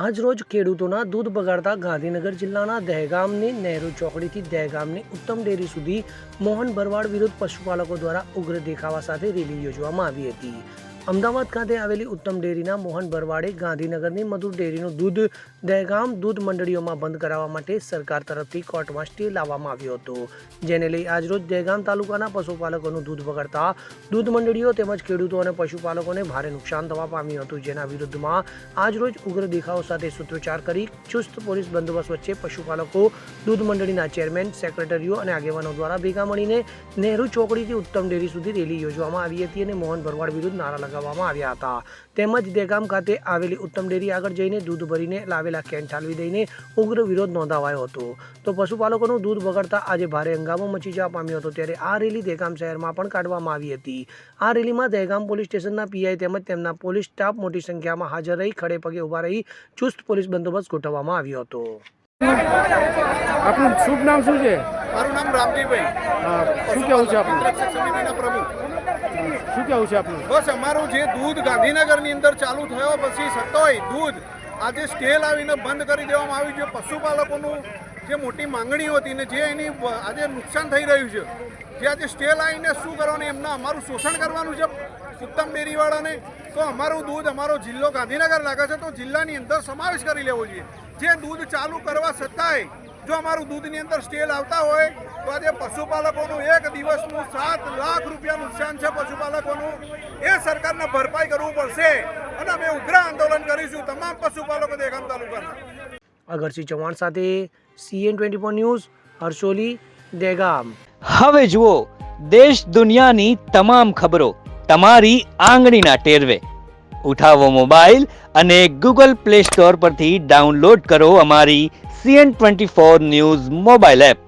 આજરોજ ખેડૂતોના દૂધ બગાડતા ગાંધીનગર જિલ્લાના દહેગામની નહેરુ ચોકડીથી દહેગામની ઉત્તમ ડેરી સુધી મોહન ભરવાડ વિરુદ્ધ પશુપાલકો દ્વારા ઉગ્ર દેખાવા સાથે રેલી યોજવામાં આવી હતી। અમદાવાદ ખાતે આવેલી ઉત્તમ ડેરીના મોહન ભરવાડે ગાંધીનગરની મધુર ડેરીનું દૂધ દહેગામ દૂધ મંડળીઓમાં બંધ કરાવવા માટે સરકાર તરફથી કોર્ટમાં સ્ટે લાવવામાં આવ્યો હતો, જેને લઈ આજરોજ દહેગામ તાલુકાના પશુપાલકોનું દૂધ બગાડતા દૂધ મંડળીઓ તેમજ ખેડૂતો અને પશુપાલકોને ભારે નુકસાન થવા પામ્યું હતું, જેના વિરુદ્ધમાં આજરોજ ઉગ્ર દેખાવો સાથે સૂત્રોચ્ચાર કરી ચુસ્ત પોલીસ બંદોબસ્ત વચ્ચે પશુપાલકો દૂધ મંડળીના ચેરમેન, સેક્રેટરીઓ અને આગેવાનો દ્વારા ભેગા મળીને નહેરુ ચોકડીથી ઉત્તમ ડેરી સુધી રેલી યોજવામાં આવી હતી અને મોહન ભરવાડ વિરુદ્ધ નારા લગાવવામાં આવ્યા હતા। તેમજ દહેગામ ખાતે આવેલી ઉત્તમ ડેરી આગળ જઈને દૂધ ભરીને લાવેલા કેન ઠાલવી દઈને ઉગ્ર વિરોધ નોંધાવાયો હતો। તો પશુપાલકોનું દૂધ બગડતા આજે ભારે હંગામો મચી જવા પામ્યો હતો, ત્યારે આ રેલી દહેગામ શહેરમાં પણ કાઢવામાં આવી હતી। આ રેલીમાં દહેગામ પોલીસ સ્ટેશનના પીઆઈ તેમજ તેમના પોલીસ સ્ટાફ મોટી સંખ્યામાં હાજર રહી ખડે પગે ઉભા રહી ચુસ્ત પોલીસ બંદોબસ્ત ગોઠવવામાં આવ્યો હતો। આપનું શુભ નામ શું છે? મારું નામ રામજીભાઈ। શું કહેવું છે આપનું? રક્ષક સમિતિના પ્રમુખ। શું કહેવું છે આપનું? બસ અમારું જે દૂધ ગાંધીનગરની અંદર ચાલુ થયો પછી સતોય દૂધ આજે સ્ટે લાવીને બંધ કરી દેવામાં આવ્યું છે। પશુપાલકોનું જે મોટી માંગણીઓ હતી ને જે એની આજે નુકસાન થઈ રહ્યું છે, જે આજે સ્ટે લાવીને શું કરવાનું, એમના અમારું શોષણ કરવાનું છે ઉત્તમ ડેરીવાળાને, તો અમારું દૂધ અમારો જિલ્લો ગાંધીનગર લાગે છે તો જિલ્લાની અંદર સમાવેશ કરી લેવો જોઈએ। જે દૂધ ચાલુ કરવા છતાંય જો અમારું દૂધની અંદર સ્ટે લાવતા હોય તો આજે પશુપાલકોનું એક દિવસનું 7 લાખ રૂપિયા નુકસાન છે પશુપાલકોનું, એ સરકારને ભરપાઈ કરવું પડશે અને અમે ઉગ્ર આંદોલન કરીશું તમામ પશુપાલકો દહેગામ તાલુકાના। અગરસિંહ ચૌહાણ સાથે CN24 ન્યૂઝ, હરસોલી, દહેગામ। હવે જુઓ દેશ દુનિયાની તમામ ખબરો તમારી આંગળીના ટેરવે। ઉઠાવો મોબાઈલ અને Google Play Store પરથી ડાઉનલોડ કરો અમારી CN24 ન્યૂઝ મોબાઈલ એપ।